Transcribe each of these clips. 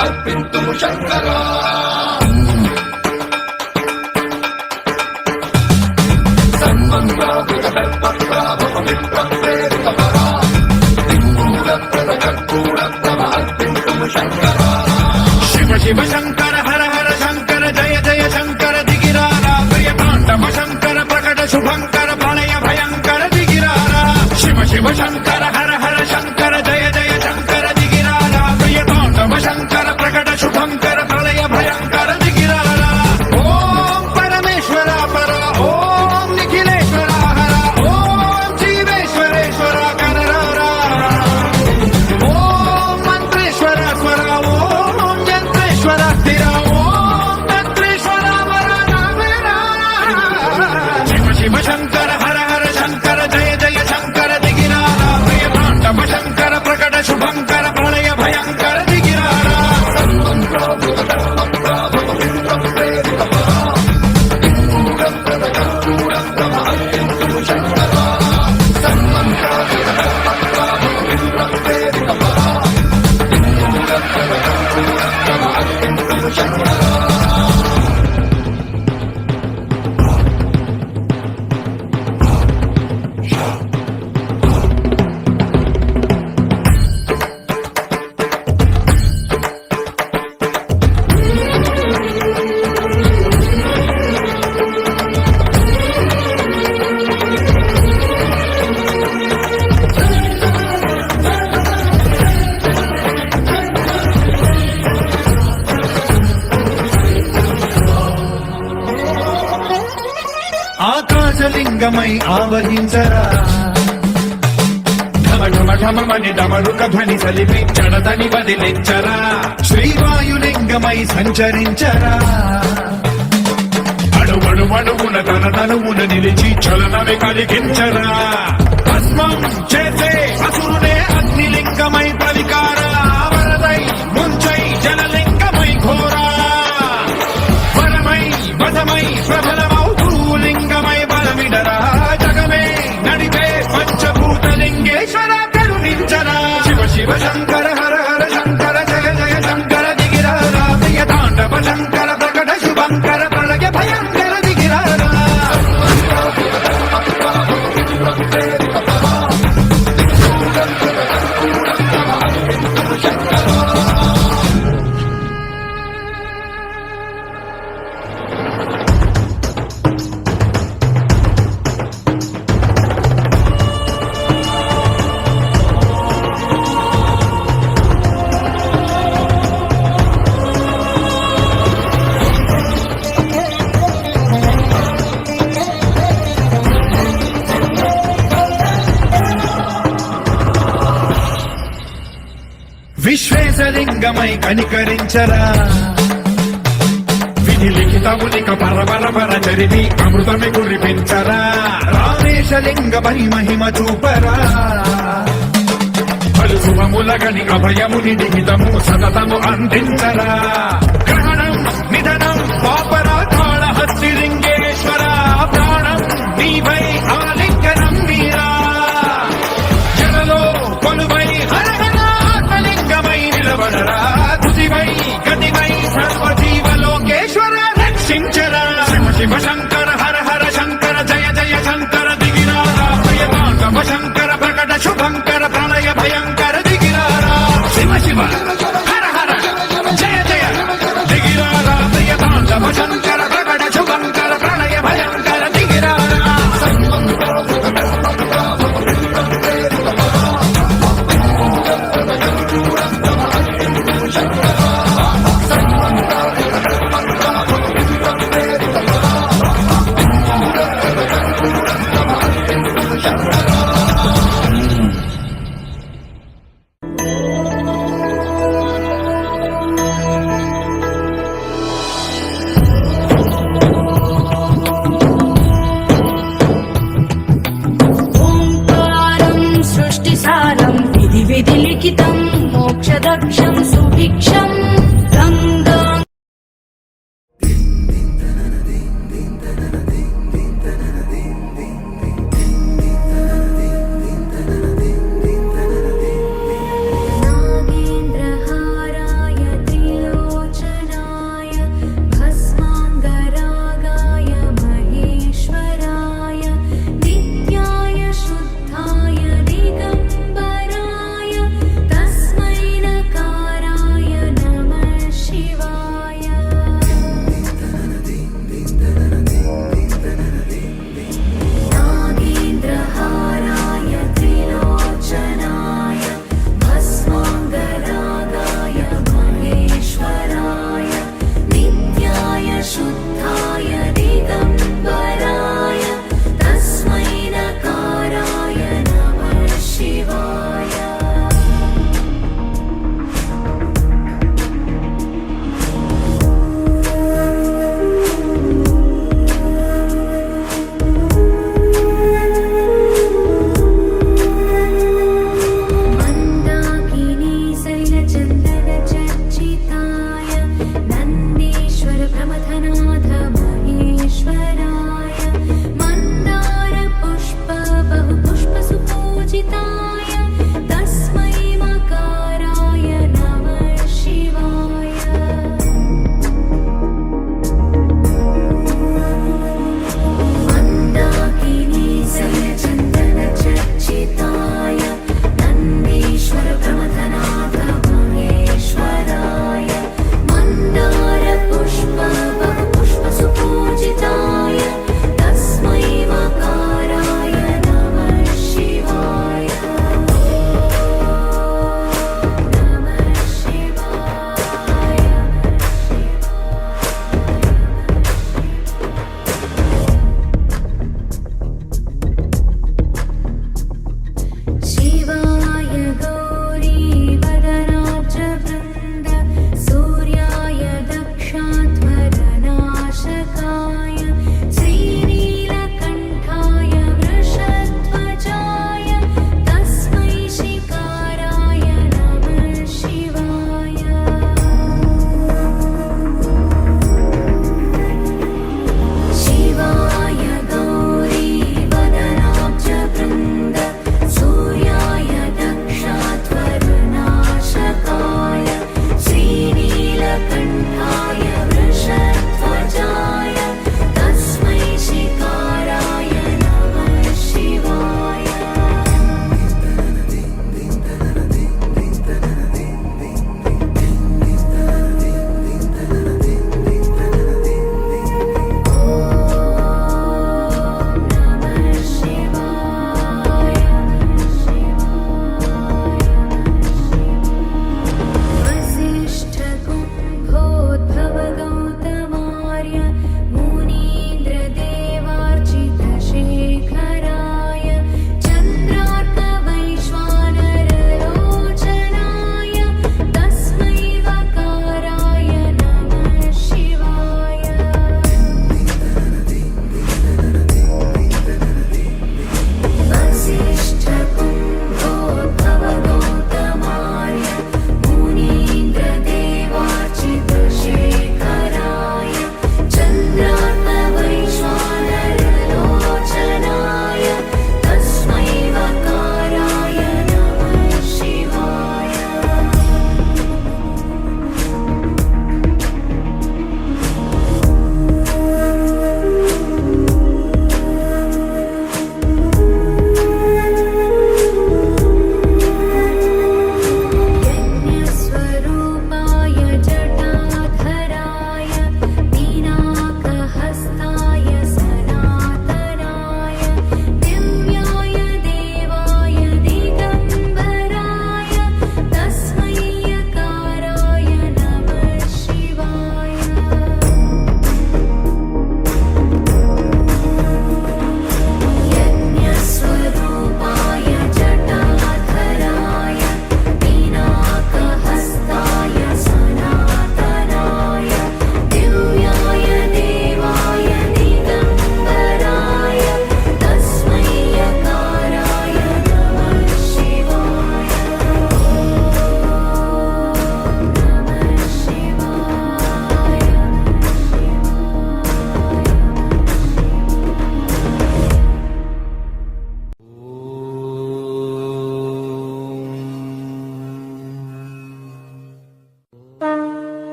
అర్పింతుము శంకరా శివ శివ శంకర హర హర శంకర జయ జయ శంకర దిగిరారా ప్రియ తాండవ శంకర ప్రకట శుభంకర ప్రళయ భయంకర దిగిరారా శివ శివ శంకర హర హర శంకర జయ జయ శంకర దిగిరారా ప్రియ తాండవ శంకర ప్రకట శుభంకర ప్రళయ భయంకర దిగిరారా ఓం పరమేశ్వర పర ఓం నిఖిలేశ్వర హర ఓం జీవేశ్వరేశ్వర కనరారా ఓం మంత్రేశ్వర స్వర ఓం యంత్రేశ్వర స్థిర ఓం తంత్రేశ్వర వర నావేరా శివ శివ శంకర హర హర శంకర జయ జయ శంకర దిగిరారా ప్రియ తాండవ శంకర ప్రకట శుభంకర ప్రళయ భయంకర దిగిరారా ఆకాశలింగమై ఆవహించరా ఢమఢమఢమని డమరుక ధ్వని సలిపి చడదని వదిలించరా శ్రీవాయులింగమై సంచరించరా అడుగడుగడుగున తన తనువున నిలిచి చలనమే కలిగించరా భస్మం చేసే అసురునే అగ్నిలింగమై పలికారా వరదై ముంచై జలలింగమై ఘోరా వరమై వదమై ప్రబలమౌ లింగమై బలమిడరా జగమే నడిపే పంచభూత లింగేశ్వర కరుణించరా శివ శివ శంకర హర హర శంకర జయ జయ శంకర దిగిరారా ప్రియ తాండవ శంకర ప్రకట శుభంకర ప్రళయ భయంకర దిగిరారా విశ్వేశలింగమై కనికరించరా విధి లిఖితమునిక పరపర చరివి అమృతమి కురిపించరా రామేశలింగమై మహిమ చూపరా పలు శుభములగని అభయముని లిఖితము సతతము అందించరా గ్రహణం నిధనం పాపరా కాళహస్తి లింగేశ్వర ప్రాణం నీవై ఆలింగనం మీరా జలలో కొలువై నిలబడరా తుదివై గతివై సర్వజీవలోకేశ్వర రక్షించరా శివ శివ శంకర హర హర శంకర జయ జయ శంకర దిగిరారా ప్రియ తాండవ శంకర ప్రకట శుభంకర ప్రళయ భయంకర దిగిరారా శివ శివ హర హర జయ జయ దిగిరారా ప్రియ తాండవ శంకర ప్రకట శుభంకర ప్రళయ భయంకర దిగిరారా విధి లిఖితం మోక్షదక్షం సుభిక్షం గంగా నాగేంద్రహారాయ త్రిలోచనాయ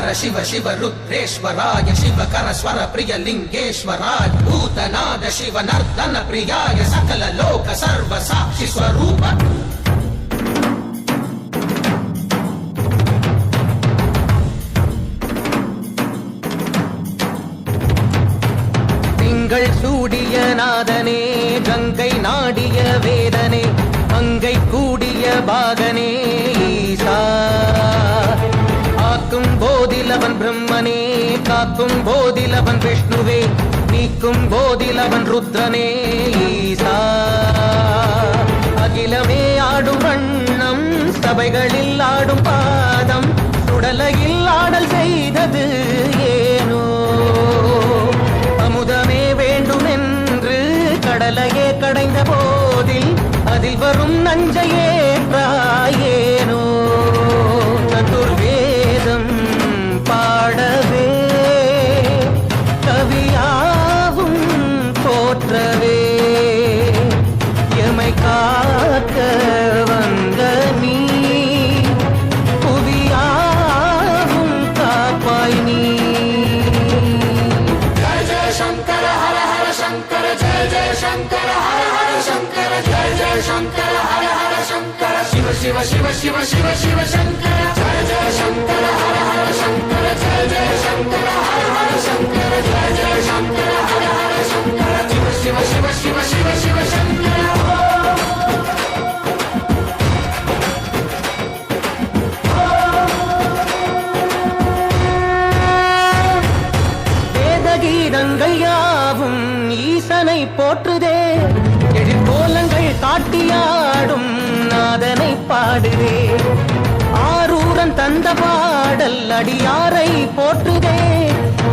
हर शिव शिव रुद्रेश्वराय शिवकर स्वर प्रिय लिंगेश्वराय भूतनाद शिव नर्दन प्रियाय सकल लोक सर्व साक्षि स्वरूप திங்கள் சூடிய நாதனே கங்கை நாடிய வேதனே மங்கை கூடிய பாகனே ஈசா ஆக்கும் போதிலவன் பிரம்மனே காக்கும் போதிலவன் விஷ்ணுவே நீக்கும் போதிலவன் ருத்ரனே ஈசா அகிலமே ஆடும் வண்ணம் சபைகளில் ஆடும் பாதம் சுடலையில் ஆடல் செய்தது ஏனோ அமுதமே வேண்டுமென்று கடலையே கடைந்த போதில் அதில் வரும் நஞ்சையே ஏனோ சதுர்வேதம் பாடவே கவியாவும் போற்றவே எமை காக்க வந்த நீ புவியாவும் காப்பாய் நீ जय जय शंकर हर हर शंकर जय जय शंकर हर हर शंकर जय जय शंकर हर हर शंकर शिव शिव शिव शिव शिव शिव शंकर जय जय शंकर हर हर शंकर जय जय शंकर हर हर शंकर जय जय शंकर हर हर शंकर शिव शिव शिव शिव शिव शिव शंकर வேதகீதங்கள் யாவும் ஈசனை போற்றுதே எழிற்கோலங்கள் காட்டியாடும் நாதனை பாடுதே ஆரூரன் தந்த பாடல் அடியாரை போற்றுதே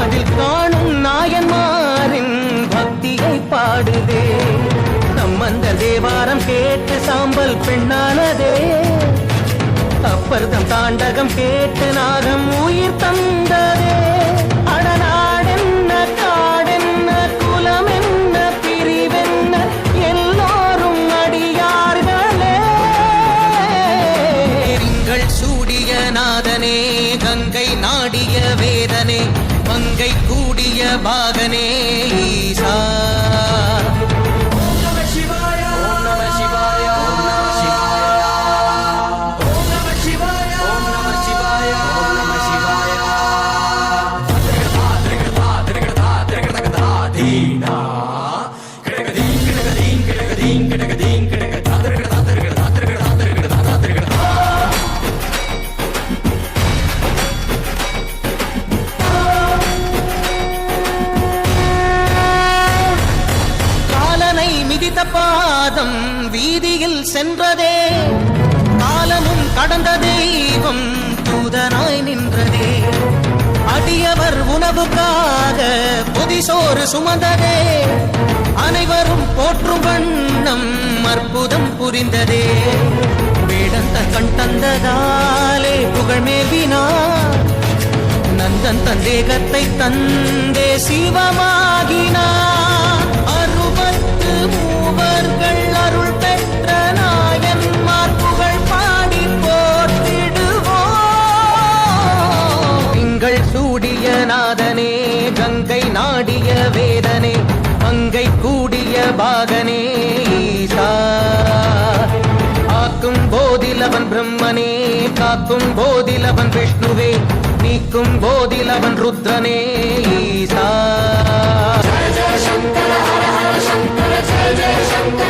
அதில் காணும் நாயன்மாரின் பக்தியை பாடுதே நம்மந்த தேவாரம் கேட்டு சாம்பல் பெண்ணானதே அப்பர்தம் தாண்டகம் கேட்டு நாகம் உயிர் தந்ததே அடநாடென்ன காடென்ன குலமென்ன பிரிவென்ன எல்லோரும் அடியார்களே திங்கள் சூடிய நாதனே கங்கை நாடிய வேதனே மங்கை கூடிய பாகனே ஈசா காலனை மிதித்த பாதம் வீதியில் சென்றதே காலமும் கடந்த தெய்வம் தூதனாய் நின்றதே அடியவர் உணவுக்காக புதிசோறு சுமந்ததே அனைவரும் போற்றும் வண்ணம் அற்புதம் புரிந்ததே வேடந்த கண் தந்ததாலே புகழ் மேவினார் நந்தன் தந்தேகத்தை தந்தே சிவமாகினார் அறுபத்து மூவர்கள் அருள் பெற்ற நாயன்மார் புகழ் பாடி போற்றிடுவோம் திங்கள் சூடிய நாதனே கங்கை நாடிய வேதனே மங்கை கூடிய பாகனே ஈசா ஆக்கும் போதிலவன் பிரம்மனே காக்கும் போதிலவன் விஷ்ணுவே நீக்கும் போதிலவன் ருத்ரனே ஈசா जय जय शंकर हर हर शंकर जय जय शंकर